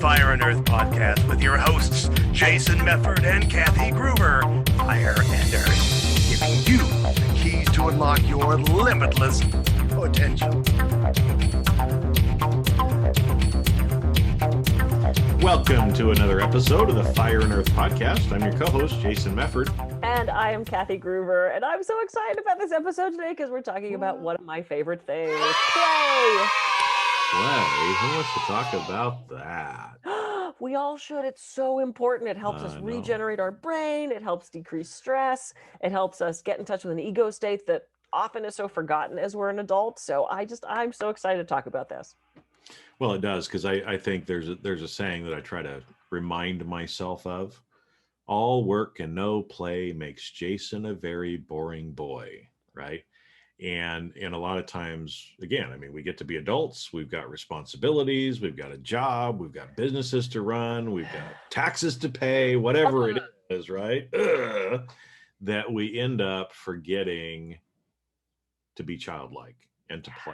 Fire and Earth podcast with your hosts, Jason Mefford and Kathy Gruber. Fire and Earth, giving you the keys to unlock your limitless potential. Welcome to another episode of the Fire and Earth podcast. I'm your co-host, Jason Mefford. And I am Kathy Gruber, and I'm so excited about this episode today because we're talking about one of my favorite things, play. Who wants to talk about that? We all should. It's so important. It helps us regenerate our brain. It helps decrease stress. It helps us get in touch with an ego state that often is so forgotten as we're an adult. So I'm so excited to talk about this. Well, it does, because I think there's a saying that I try to remind myself of. All work and no play makes Jason a very boring boy, right? And a lot of times, again, I mean, we get to be adults. We've got responsibilities. We've got a job. We've got businesses to run. We've got taxes to pay, whatever it is, right? That we end up forgetting to be childlike and to play,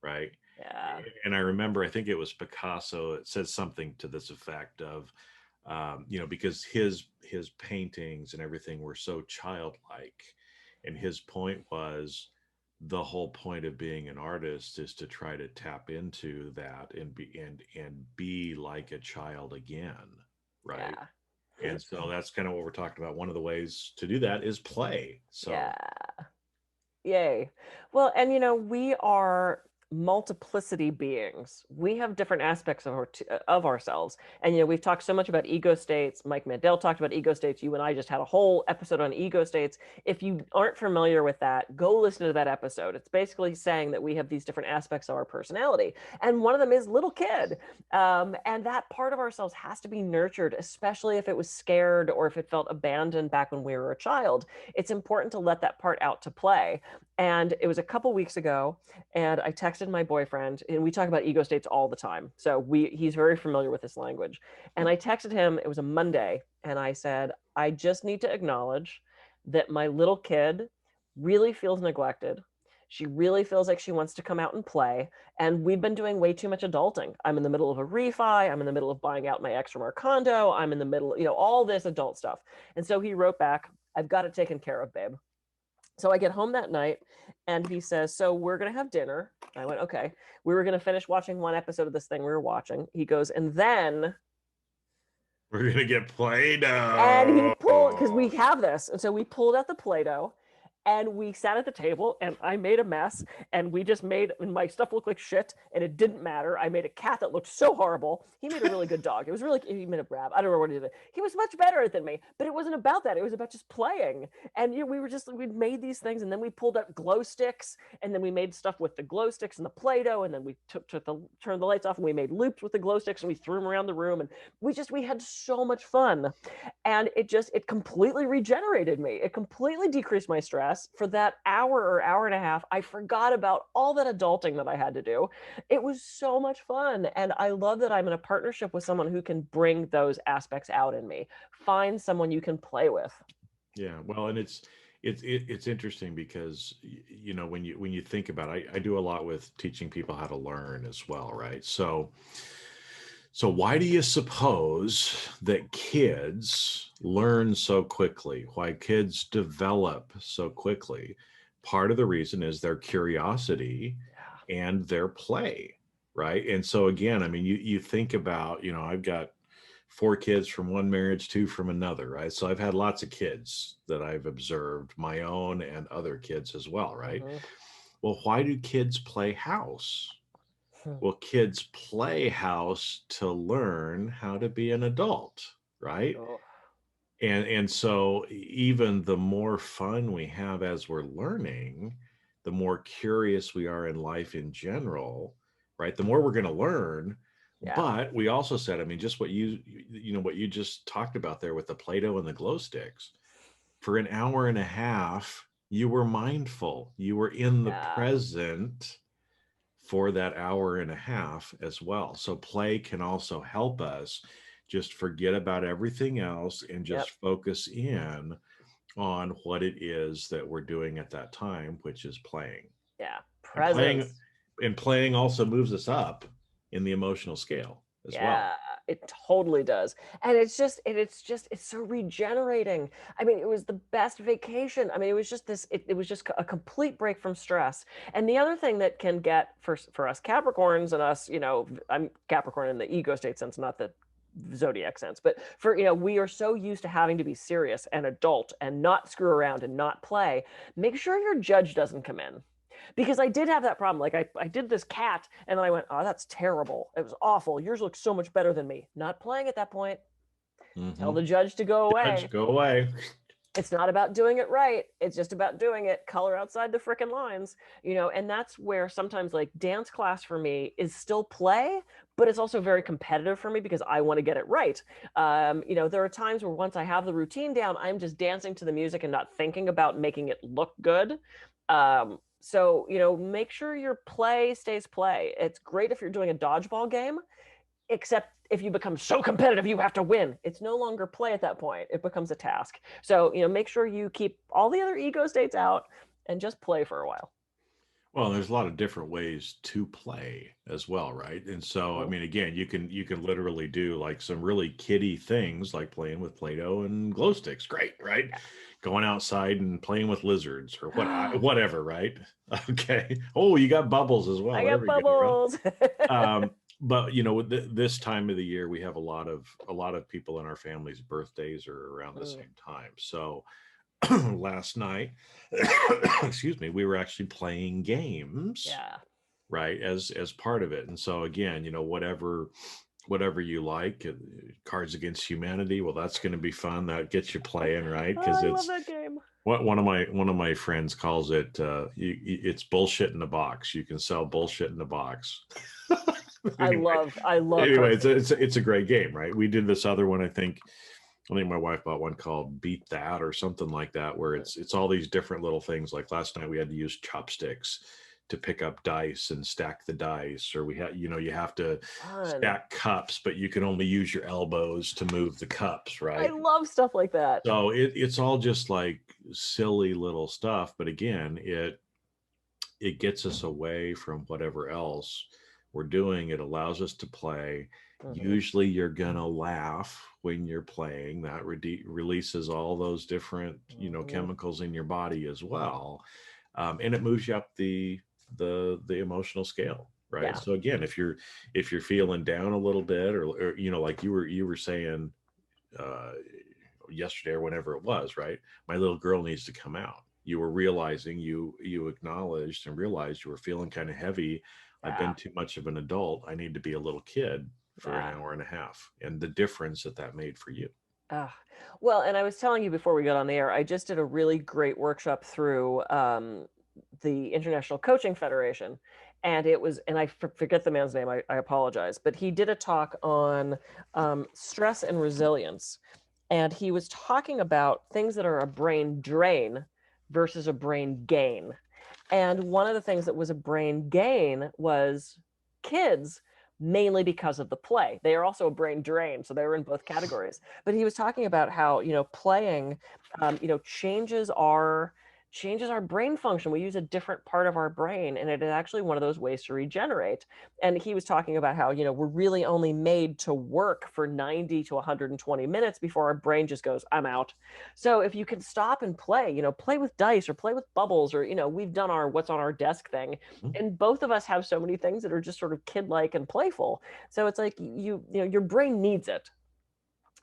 right? Yeah. And I remember, I think it was Picasso, it says something to this effect of, because his paintings and everything were so childlike. And his point was, the whole point of being an artist is to try to tap into that and be like a child again, right? Yeah. And so that's kind of what we're talking about. One of the ways to do that is play. So yeah. Yay. Well, and we are multiplicity beings. We have different aspects of ourselves, and we've talked so much about ego states. Mike Mandel talked about ego states. You and I just had a whole episode on ego states. If you aren't familiar with that, go listen to that episode. It's basically saying that we have these different aspects of our personality, and one of them is little kid, and that part of ourselves has to be nurtured, especially if it was scared or if it felt abandoned back when we were a child. It's important to let that part out to play. And it was a couple weeks ago, and I texted my boyfriend, and we talk about ego states all the time. So he's very familiar with this language. And I texted him, it was a Monday, and I said, I just need to acknowledge that my little kid really feels neglected. She really feels like she wants to come out and play. And we've been doing way too much adulting. I'm in the middle of a refi. I'm in the middle of buying out my ex from our condo. I'm in the middle, all this adult stuff. And so he wrote back, I've got it taken care of, babe. So I get home that night, and he says, so we're going to have dinner. I went, okay. We were going to finish watching one episode of this thing we were watching. He goes, and then we're going to get Play-Doh. And he pulled, because we have this. And so we pulled out the Play-Doh, and we sat at the table, and I made a mess, and and my stuff looked like shit, and it didn't matter. I made a cat that looked so horrible. He made a really good dog. It was really, he made a Brab. I don't know what he did. He was much better than me, but it wasn't about that. It was about just playing. And we made these things, and then we pulled out glow sticks, and then we made stuff with the glow sticks and the Play-Doh, and then we turned the lights off, and we made loops with the glow sticks, and we threw them around the room, and we had so much fun. And it completely regenerated me. It completely decreased my stress. For that hour or hour and a half, I forgot about all that adulting that I had to do. It was so much fun. And I love that I'm in a partnership with someone who can bring those aspects out in me. Find someone you can play with. Yeah. Well, and it's interesting because, when you think about it, I do a lot with teaching people how to learn as well, right? So why do you suppose that kids learn so quickly? Why kids develop so quickly? Part of the reason is their curiosity and their play, right? And so again, I mean, you think about, I've got 4 kids from one marriage, 2 from another, right? So I've had lots of kids that I've observed, my own and other kids as well, right? Mm-hmm. Well, why do kids play house? Well, kids play house to learn how to be an adult, right? Oh. And so even the more fun we have as we're learning, the more curious we are in life in general, right? The more we're going to learn. Yeah. But we also said, I mean, just what what you just talked about there with the Play-Doh and the glow sticks, for an hour and a half, you were mindful. You were in the present for that hour and a half as well. So play can also help us just forget about everything else and just focus in on what it is that we're doing at that time, which is playing. Yeah. Presence. And playing also moves us up in the emotional scale as well. It totally does. And it's so regenerating. I mean, it was the best vacation. I mean, it was just it was just a complete break from stress. And the other thing that can get for us Capricorns and us, I'm Capricorn in the ego state sense, not the zodiac sense, but for, we are so used to having to be serious and adult and not screw around and not play. Make sure your judge doesn't come in. Because I did have that problem. Like I did this cat and then I went, oh, that's terrible. It was awful. Yours looks so much better than me. Not playing at that point. Tell the judge to go away. Judge, go away. It's not about doing it right. It's just about doing it. Color outside the frickin' lines, and that's where sometimes like dance class for me is still play, but it's also very competitive for me because I want to get it right. There are times where once I have the routine down, I'm just dancing to the music and not thinking about making it look good. So, make sure your play stays play. It's great if you're doing a dodgeball game, except if you become so competitive, you have to win. It's no longer play at that point. It becomes a task. So, make sure you keep all the other ego states out and just play for a while. Well, there's a lot of different ways to play as well, right? And so, I mean, again, you can literally do like some really kiddie things like playing with Play-Doh and glow sticks. Great, right? Yeah. Going outside and playing with lizards or whatever, right? Okay. Oh, you got bubbles as well. I got bubbles. But this time of the year, we have a lot of people in our family's birthdays are around the same time. So last night, excuse me, we were actually playing games. Yeah. Right. As part of it. And so again, whatever you like, Cards Against Humanity. Well, that's going to be fun. That gets you playing, right? Because I love that game. One of my friends calls it it's bullshit in a box. You can sell bullshit in a box. Anyway, I love. Anyway, it's a great game, right? We did this other one. I think my wife bought one called Beat That or something like that, where it's all these different little things. Like last night, we had to use chopsticks to pick up dice and stack the dice, or we had, you have to stack cups, but you can only use your elbows to move the cups, right? I love stuff like that. So it's all just like silly little stuff, but again, it gets us away from whatever else we're doing. It allows us to play. Usually you're gonna laugh when you're playing. That releases all those different chemicals in your body as well, and it moves you up the emotional scale, right? Yeah. So again, if you're feeling down a little bit, or like you were saying yesterday or whenever it was, right? My little girl needs to come out. You were realizing, you acknowledged and realized you were feeling kind of heavy. Yeah. I've been too much of an adult. I need to be a little kid for an hour and a half, and the difference that made for you. Well, and I was telling you before we got on the air, I just did a really great workshop through the International Coaching Federation, and it was, and I forget the man's name, I apologize, but he did a talk on stress and resilience, and he was talking about things that are a brain drain versus a brain gain. And one of the things that was a brain gain was kids, mainly because of the play. They are also a brain drain, so they were in both categories. But he was talking about how, playing, changes our brain function. We use a different part of our brain, and it is actually one of those ways to regenerate. And he was talking about how, we're really only made to work for 90 to 120 minutes before our brain just goes, I'm out. So if you can stop and play, play with dice or play with bubbles, or, we've done our what's on our desk thing. And both of us have so many things that are just sort of kid-like and playful. So it's like, your brain needs it.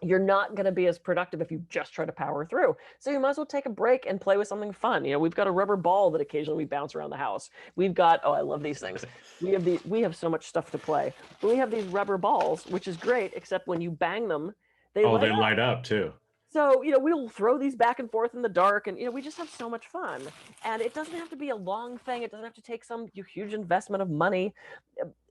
You're not going to be as productive if you just try to power through. So you might as well take a break and play with something fun. We've got a rubber ball that occasionally we bounce around the house. We've got, I love these things. We have so much stuff to play. But we have these rubber balls, which is great, except when you bang them, they light up too. So, we'll throw these back and forth in the dark, and, we just have so much fun. And it doesn't have to be a long thing. It doesn't have to take some huge investment of money.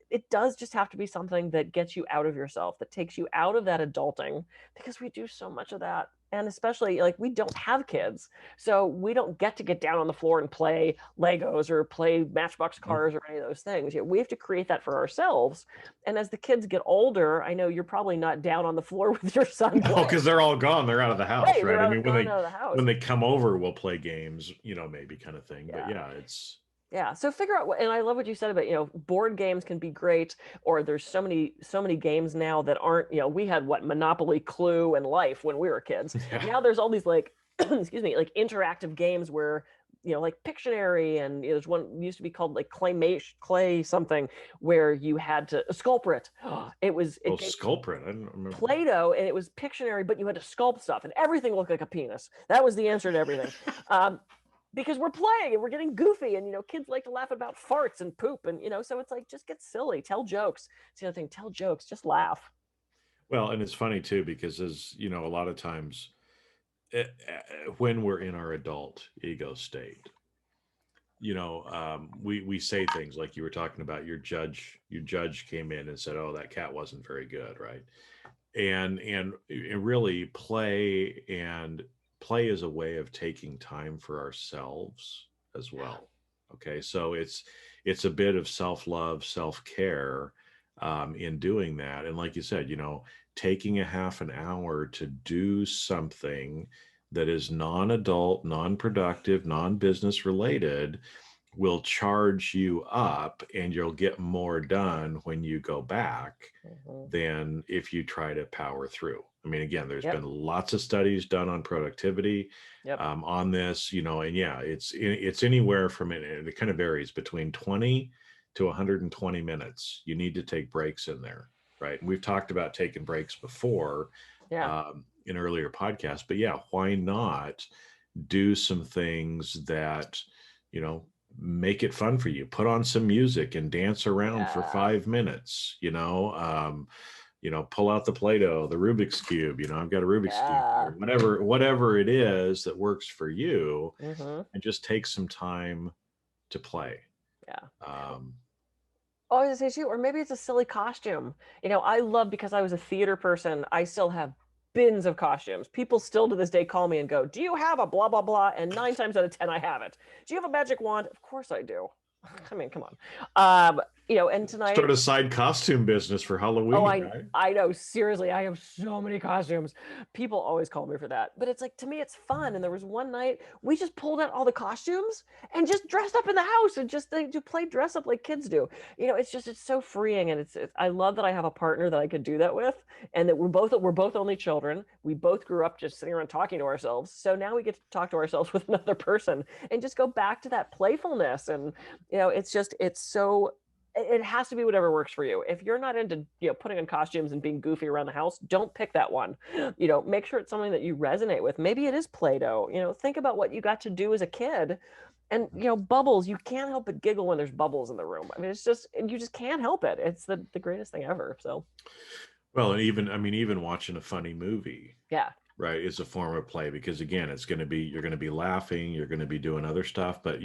It does just have to be something that gets you out of yourself, that takes you out of that adulting, because we do so much of that. And especially, like, we don't have kids, so we don't get to get down on the floor and play Legos or play Matchbox cars or any of those things. We have to create that for ourselves. And as the kids get older, I know you're probably not down on the floor with your son. No, because they're all gone. They're out of the house, right? I mean, when they come over, we'll play games, maybe kind of thing. Yeah. But yeah, it's Yeah. So figure out what, and I love what you said about, board games can be great, or there's so many games now that aren't, we had what, Monopoly, Clue, and Life when we were kids. Yeah. Now there's all these like, excuse me, like interactive games where, like Pictionary, and there's one used to be called like Clay something, where you had to sculpt it. Oh, It gave Sculprit. I don't remember that. Play-Doh, and it was Pictionary, but you had to sculpt stuff, and everything looked like a penis. That was the answer to everything. Um, because we're playing and we're getting goofy, and kids like to laugh about farts and poop, and so it's like, just get silly, tell jokes. It's the other thing, tell jokes, just laugh. Well, and it's funny too, because as you know, a lot of times when we're in our adult ego state, we say things like you were talking about. Your judge came in and said, "Oh, that cat wasn't very good," right? And really, play is a way of taking time for ourselves as well. Okay, so it's a bit of self-love, self-care, in doing that. And like you said, taking a half an hour to do something that is non-adult, non-productive, non-business related will charge you up, and you'll get more done when you go back Mhm. than if you try to power through. I mean, again, there's Yep. been lots of studies done on productivity, Yep. on this, and yeah, it's anywhere from it. And it kind of varies between 20 to 120 minutes. You need to take breaks in there, right? And we've talked about taking breaks before, Yeah. in earlier podcasts, but yeah, why not do some things that you know make it fun for you? Put on some music and dance around for Yeah. 5 minutes. Pull out the Play-Doh, the Rubik's Cube. I've got a Rubik's Cube Yeah. here. Whatever it is that works for you, Hmm. and just take some time to play. Yeah. Um, Oh, I was gonna say too, or maybe it's a silly costume. I love, because I was a theater person, I still have bins of costumes. People still to this day call me and go, "Do you have a blah blah blah?" And 9 times out of 10, I have it. Do you have a magic wand? Of course I do. I mean, come on. And Start tonight, a side costume business for oh, Halloween, I right? I know, seriously, I have so many costumes. People always call me for that. But it's like, to me it's fun. And there was one night we just pulled out all the costumes and just dressed up in the house, and just to play dress up like kids do. It's so freeing, and I love that I have a partner that I could do that with, and that we're both only children. We both grew up just sitting around talking to ourselves. So now we get to talk to ourselves with another person and just go back to that playfulness. And it's so, it has to be whatever works for you. If you're not into, putting on costumes and being goofy around the house, don't pick that one. Make sure it's something that you resonate with. Maybe it is Play-Doh. Think about what you got to do as a kid. And bubbles, you can't help but giggle when there's bubbles in the room. I mean, you just can't help it. It's the greatest thing ever. So Well, and even watching a funny movie, yeah. right, is a form of play, because again, you're going to be laughing, you're going to be doing other stuff. But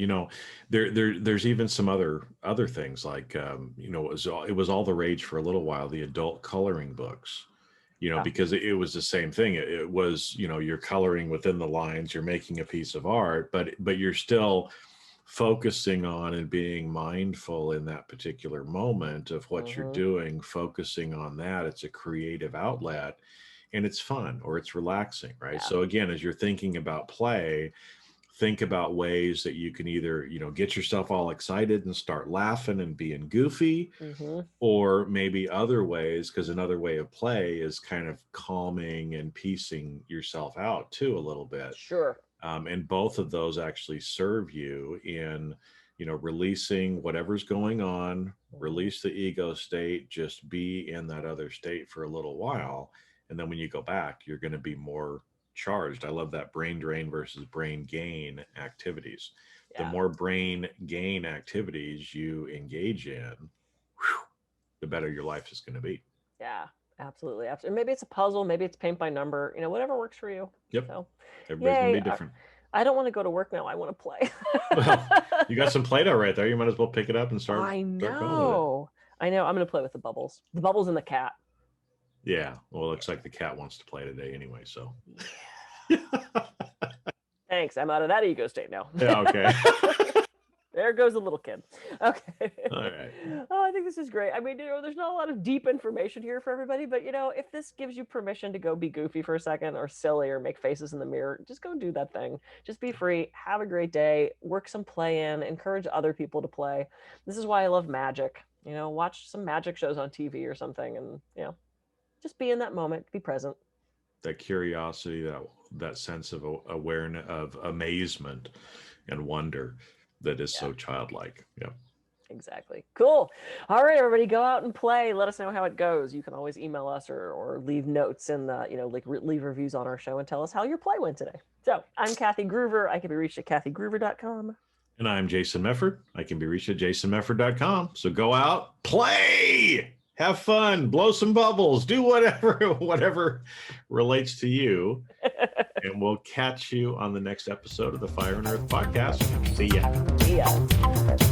there's even some other things like, it was all the rage for a little while, the adult coloring books, Yeah. because it was the same thing. It was, you're coloring within the lines, you're making a piece of art, but you're still focusing on and being mindful in that particular moment of what you're Hmm. doing, focusing on that. It's a creative outlet, and it's fun, or it's relaxing, right? Yeah. So again, as you're thinking about play, think about ways that you can either, get yourself all excited and start laughing and being goofy, Hmm. or maybe other ways, because another way of play is kind of calming and piecing yourself out too a little bit. Sure. And both of those actually serve you in, releasing whatever's going on, Hmm. release the ego state, just be in that other state for a little while. And then when you go back, you're going to be more charged. I love that brain drain versus brain gain activities. The Yeah. more brain gain activities you engage in, whew, the better your life is going to be. Yeah. Absolutely. Absolutely. Maybe it's a puzzle. Maybe it's paint by number. Whatever works for you. Yep. So, Everybody's going to yay. be different. I don't want to go to work now. I want to play. Well, you got some Play-Doh right there. You might as well pick it up and start I start going with it. know. I know. I'm going to play with the bubbles. The bubbles and the cat. Yeah. Well, it looks like the cat wants to play today anyway. So. Yeah. Yeah. Thanks. I'm out of that ego state now. Okay. There goes a little kid. Okay. All right. Oh, I think this is great. I mean, there's not a lot of deep information here for everybody, but if this gives you permission to go be goofy for a second or silly or make faces in the mirror, just go do that thing. Just be free. Have a great day. Work some play in. Encourage other people to play. This is why I love magic. Watch some magic shows on TV or something, and just be in that moment. Be present. That curiosity, that sense of awareness, of amazement and wonder that is so childlike. Yeah. Exactly. Cool. All right, everybody, go out and play. Let us know how it goes. You can always email us or leave notes in the, leave reviews on our show and tell us how your play went today. So I'm Kathy Groover. I can be reached at kathygruver.com. And I'm Jason Mefford. I can be reached at jasonmefford.com. So go out, play, have fun, blow some bubbles, do whatever relates to you. And we'll catch you on the next episode of the Fire and Earth podcast. See ya. See ya.